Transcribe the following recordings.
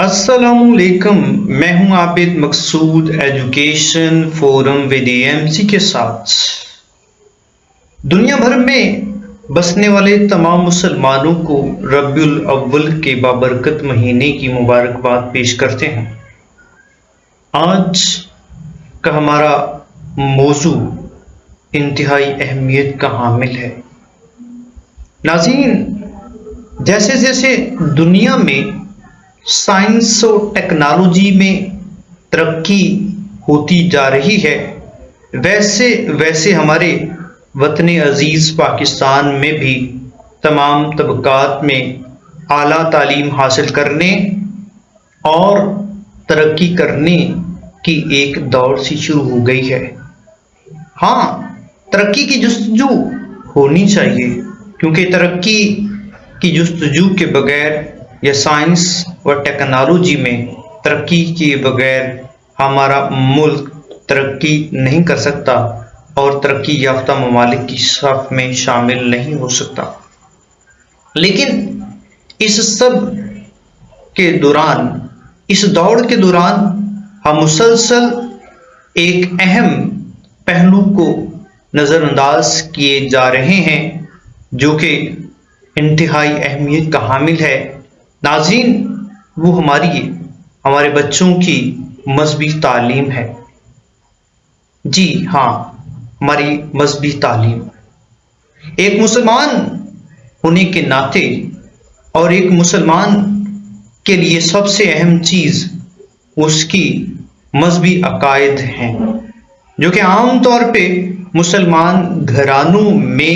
السلام علیکم، میں ہوں عابد مقصود ایجوکیشن فورم ودی کے ساتھ دنیا بھر میں بسنے والے تمام مسلمانوں کو ربیع الاول کے بابرکت مہینے کی مبارکباد پیش کرتے ہیں۔ آج کا ہمارا موضوع انتہائی اہمیت کا حامل ہے۔ ناظرین، جیسے جیسے دنیا میں سائنس و ٹیکنالوجی میں ترقی ہوتی جا رہی ہے، ویسے ویسے ہمارے وطن عزیز پاکستان میں بھی تمام طبقات میں اعلیٰ تعلیم حاصل کرنے اور ترقی کرنے کی ایک دوڑ سی شروع ہو گئی ہے۔ ہاں، ترقی کی جستجو ہونی چاہیے، کیونکہ ترقی کی جستجو کے بغیر یا سائنس و ٹیکنالوجی میں ترقی کے بغیر ہمارا ملک ترقی نہیں کر سکتا اور ترقی یافتہ ممالک کی صف میں شامل نہیں ہو سکتا۔ لیکن اس سب کے دوران، اس دوڑ کے دوران ہم مسلسل ایک اہم پہلو کو نظر انداز کیے جا رہے ہیں جو کہ انتہائی اہمیت کا حامل ہے۔ ناظرین، وہ ہمارے بچوں کی مذہبی تعلیم ہے۔ جی ہاں، ہماری مذہبی تعلیم ایک مسلمان ہونے کے ناطے اور ایک مسلمان کے لیے سب سے اہم چیز اس کی مذہبی عقائد ہیں، جو کہ عام طور پہ مسلمان گھرانوں میں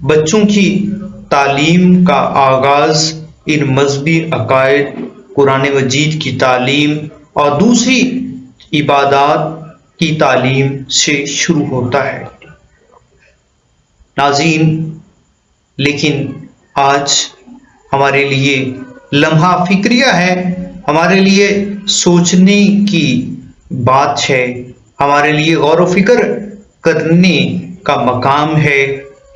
بچوں کی تعلیم کا آغاز ان مذہبی عقائد، قرآن مجید کی تعلیم اور دوسری عبادات کی تعلیم سے شروع ہوتا ہے۔ ناظرین، لیکن آج ہمارے لیے لمحہ فکریہ ہے، ہمارے لیے سوچنے کی بات ہے، ہمارے لیے غور و فکر کرنے کا مقام ہے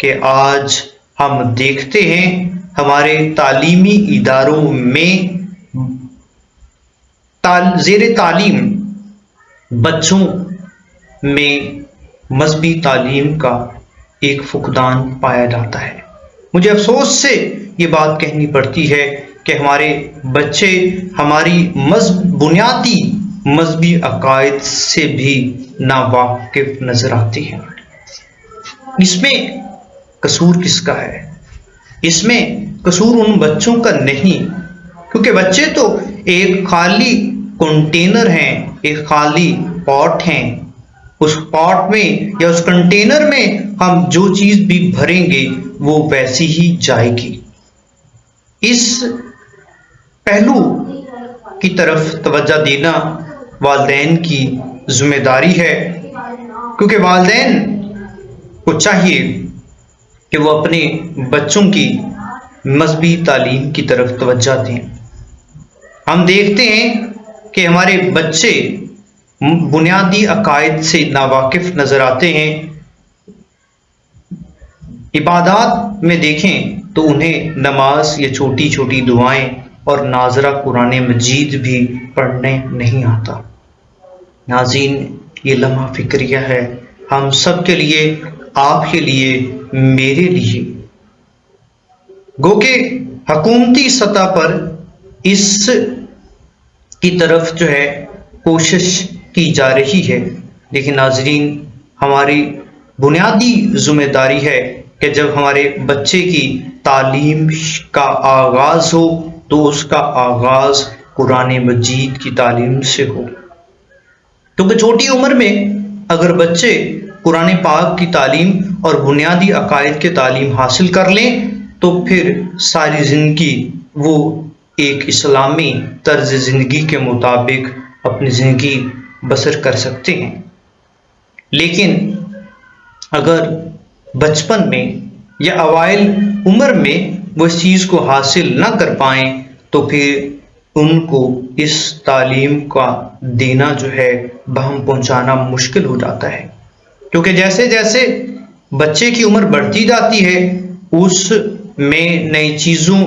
کہ آج ہم دیکھتے ہیں ہمارے تعلیمی اداروں میں زیر تعلیم بچوں میں مذہبی تعلیم کا ایک فقدان پایا جاتا ہے۔ مجھے افسوس سے یہ بات کہنی پڑتی ہے کہ ہمارے بچے ہماری بنیادی مذہبی عقائد سے بھی ناواقف نظر آتے ہیں۔ اس میں قصور کس کا ہے؟ اس میں قصور ان بچوں کا نہیں، کیونکہ بچے تو ایک خالی کنٹینر ہیں، ایک خالی پاٹ ہیں۔ اس پاٹ میں یا اس کنٹینر میں ہم جو چیز بھی بھریں گے وہ ویسی ہی جائے گی۔ اس پہلو کی طرف توجہ دینا والدین کی ذمہ داری ہے، کیونکہ والدین کو چاہیے کہ وہ اپنے بچوں کی مذہبی تعلیم کی طرف توجہ دیں۔ ہم دیکھتے ہیں کہ ہمارے بچے بنیادی عقائد سے ناواقف نظر آتے ہیں۔ عبادات میں دیکھیں تو انہیں نماز یا چھوٹی چھوٹی دعائیں اور ناظرہ قرآن مجید بھی پڑھنے نہیں آتا۔ ناظرین، یہ لمحہ فکریہ ہے، ہم سب کے لیے، آپ کے لیے، میرے لیے۔ گو کہ حکومتی سطح پر اس کی طرف جو ہے کوشش کی جا رہی ہے، لیکن ناظرین، ہماری بنیادی ذمہ داری ہے کہ جب ہمارے بچے کی تعلیم کا آغاز ہو تو اس کا آغاز قرآن مجید کی تعلیم سے ہو، کیونکہ چھوٹی عمر میں اگر بچے قرآن پاک کی تعلیم اور بنیادی عقائد کی تعلیم حاصل کر لیں تو پھر ساری زندگی وہ ایک اسلامی طرز زندگی کے مطابق اپنی زندگی بسر کر سکتے ہیں۔ لیکن اگر بچپن میں یا اوائل عمر میں وہ اس چیز کو حاصل نہ کر پائیں تو پھر ان کو اس تعلیم کا دینا جو ہے بہم پہنچانا مشکل ہو جاتا ہے، کیونکہ جیسے جیسے بچے کی عمر بڑھتی جاتی ہے اس میں نئی چیزوں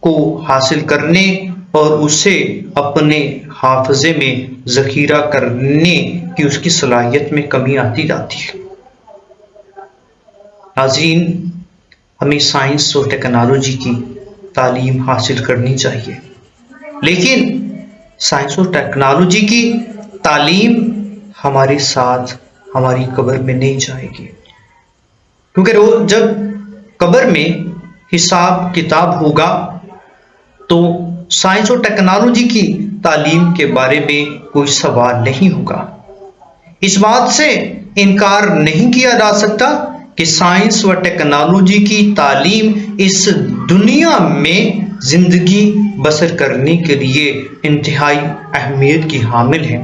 کو حاصل کرنے اور اسے اپنے حافظے میں ذخیرہ کرنے کی اس کی صلاحیت میں کمی آتی جاتی ہے۔ ناظرین، ہمیں سائنس اور ٹیکنالوجی کی تعلیم حاصل کرنی چاہیے، لیکن سائنس اور ٹیکنالوجی کی تعلیم ہمارے ساتھ ہماری قبر میں نہیں جائے گی، کیونکہ جب قبر میں حساب کتاب ہوگا تو سائنس اور ٹیکنالوجی کی تعلیم کے بارے میں کوئی سوال نہیں ہوگا۔ اس بات سے انکار نہیں کیا جا سکتا کہ سائنس و ٹیکنالوجی کی تعلیم اس دنیا میں زندگی بسر کرنے کے لیے انتہائی اہمیت کی حامل ہے،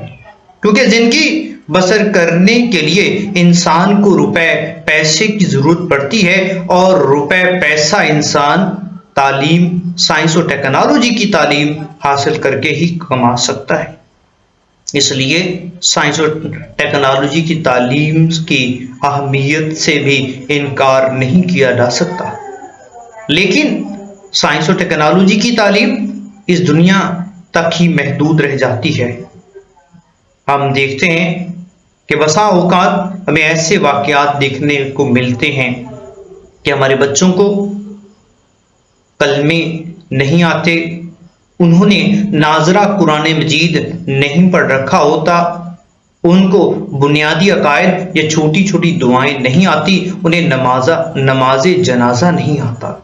کیونکہ زندگی بسر کرنے کے لیے انسان کو روپے پیسے کی ضرورت پڑتی ہے، اور روپے پیسہ انسان تعلیم، سائنس و ٹیکنالوجی کی تعلیم حاصل کر کے ہی کما سکتا ہے۔ اس لیے سائنس اور ٹیکنالوجی کی تعلیم کی اہمیت سے بھی انکار نہیں کیا جا سکتا، لیکن سائنس اور ٹیکنالوجی کی تعلیم اس دنیا تک ہی محدود رہ جاتی ہے۔ ہم دیکھتے ہیں کہ بسا اوقات ہمیں ایسے واقعات دیکھنے کو ملتے ہیں کہ ہمارے بچوں کو کلمے نہیں آتے، انہوں نے ناظرہ قرآن مجید نہیں پڑھ رکھا ہوتا، ان کو بنیادی عقائد یا چھوٹی چھوٹی دعائیں نہیں آتی، انہیں نماز جنازہ نہیں آتا۔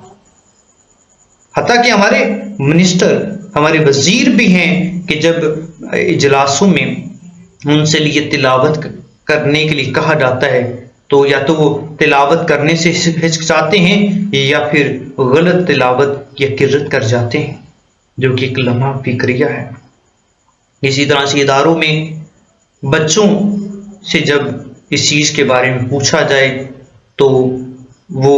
حتیٰ کہ ہمارے منسٹر، ہمارے وزیر بھی ہیں کہ جب اجلاسوں میں ان سے لیے تلاوت کرنے کے لیے کہا جاتا ہے تو یا تو وہ تلاوت کرنے سے ہچکچاتے ہیں یا پھر غلط تلاوت یا قرت کر جاتے ہیں، جو کہ ایک لمحہ فکریہ ہے۔ اسی طرح سے اداروں میں بچوں سے جب اس چیز کے بارے میں پوچھا جائے تو وہ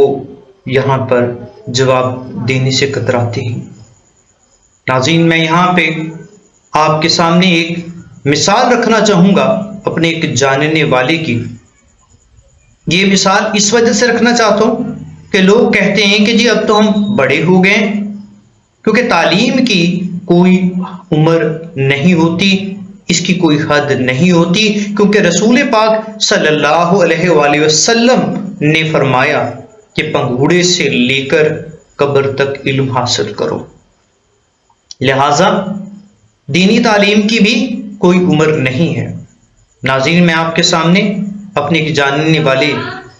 یہاں پر جواب دینے سے کتراتے ہیں۔ ناظرین، میں یہاں پہ آپ کے سامنے ایک مثال رکھنا چاہوں گا اپنے ایک جاننے والے کی۔ یہ مثال اس وجہ سے رکھنا چاہتا ہوں کہ لوگ کہتے ہیں کہ جی اب تو ہم بڑے ہو گئے، کیونکہ تعلیم کی کوئی عمر نہیں ہوتی، اس کی کوئی حد نہیں ہوتی، کیونکہ رسول پاک صلی اللہ علیہ وآلہ وسلم نے فرمایا کہ پنگھوڑے سے لے کر قبر تک علم حاصل کرو۔ لہذا دینی تعلیم کی بھی کوئی عمر نہیں ہے۔ ناظرین، میں آپ کے سامنے اپنے ایک جاننے والے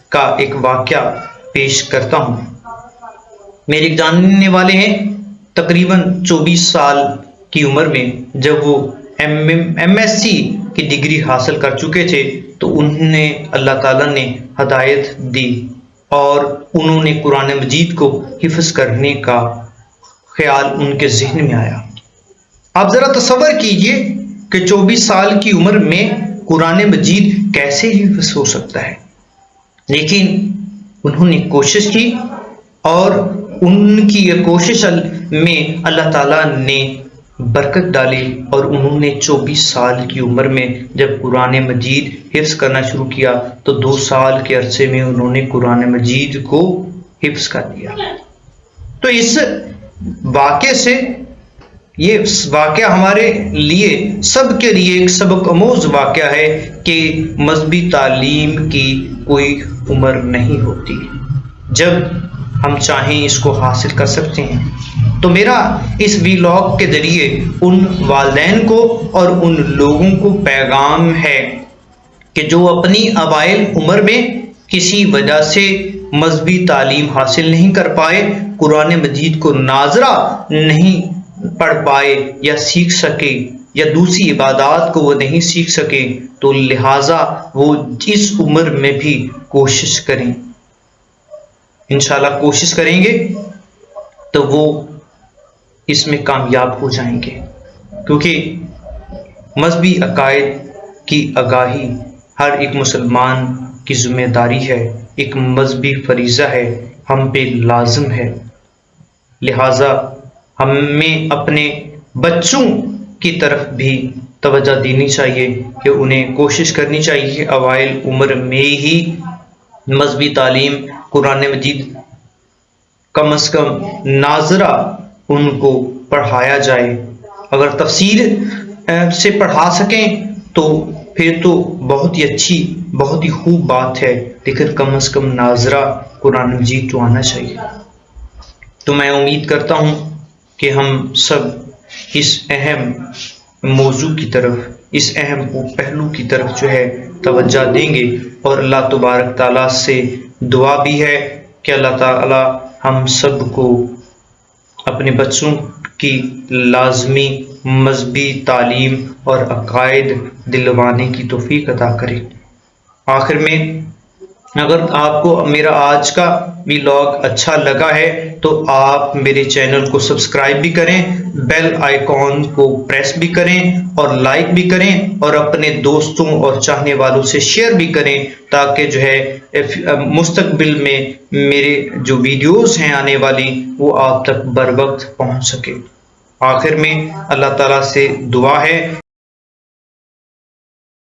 کا ایک واقعہ پیش کرتا ہوں۔ میرے ایک جاننے والے ہیں، تقریباً 24 سال کی عمر میں جب وہ ایم ایس سی کی ڈگری حاصل کر چکے تھے تو انہوں نے اللہ تعالیٰ نے ہدایت دی اور انہوں نے قرآن مجید کو حفظ کرنے کا خیال ان کے ذہن میں آیا۔ آپ ذرا تصور کیجئے کہ 24 سال کی عمر میں قرآن مجید کیسے حفظ ہو سکتا ہے، لیکن انہوں نے کوشش کی اور ان کی یہ کوشش میں اللہ تعالیٰ نے برکت ڈالی اور انہوں نے 24 سال کی عمر میں جب قرآن مجید حفظ کرنا شروع کیا تو 2 سال کے عرصے میں انہوں نے قرآن مجید کو حفظ کر لیا۔ تو اس واقعے سے یہ واقعہ ہمارے لیے سب کے لیے ایک سبق آموز واقعہ ہے کہ مذہبی تعلیم کی کوئی عمر نہیں ہوتی، جب ہم چاہیں اس کو حاصل کر سکتے ہیں۔ تو میرا اس ویلاگ کے ذریعے ان والدین کو اور ان لوگوں کو پیغام ہے کہ جو اپنی اوائل عمر میں کسی وجہ سے مذہبی تعلیم حاصل نہیں کر پائے، قرآن مجید کو ناظرہ نہیں پڑھ پائے یا سیکھ سکے یا دوسری عبادات کو وہ نہیں سیکھ سکے، تو لہٰذا وہ اس عمر میں بھی کوشش کریں۔ انشاءاللہ کوشش کریں گے تو وہ اس میں کامیاب ہو جائیں گے، کیونکہ مذہبی عقائد کی آگاہی ہر ایک مسلمان کی ذمہ داری ہے، ایک مذہبی فریضہ ہے، ہم پہ لازم ہے۔ لہٰذا ہمیں اپنے بچوں کی طرف بھی توجہ دینی چاہیے کہ انہیں کوشش کرنی چاہیے کہ اوائل عمر میں ہی مذہبی تعلیم، قرآن مجید کم از کم ناظرہ ان کو پڑھایا جائے اگر تفسیر سے پڑھا سکیں تو پھر تو بہت ہی اچھی، بہت ہی خوب بات ہے، لیکن کم از کم ناظرہ قرآن مجید تو آنا چاہیے۔ تو میں امید کرتا ہوں کہ ہم سب اس اہم موضوع کی طرف، اس اہم پہلو کی طرف جو ہے توجہ دیں گے، اور اللہ تبارک تعالیٰ سے دعا بھی ہے کہ اللہ تعالیٰ ہم سب کو اپنے بچوں کی لازمی مذہبی تعلیم اور عقائد دلوانے کی توفیق عطا کرے۔ آخر میں اگر آپ کو میرا آج کا ولاگ اچھا لگا ہے تو آپ میرے چینل کو سبسکرائب بھی کریں، بیل آئیکن کو پریس بھی کریں اور لائک بھی کریں، اور اپنے دوستوں اور چاہنے والوں سے شیئر بھی کریں، تاکہ جو ہے مستقبل میں میرے جو ویڈیوز ہیں آنے والی وہ آپ تک بر وقت پہنچ سکے۔ آخر میں اللہ تعالیٰ سے دعا ہے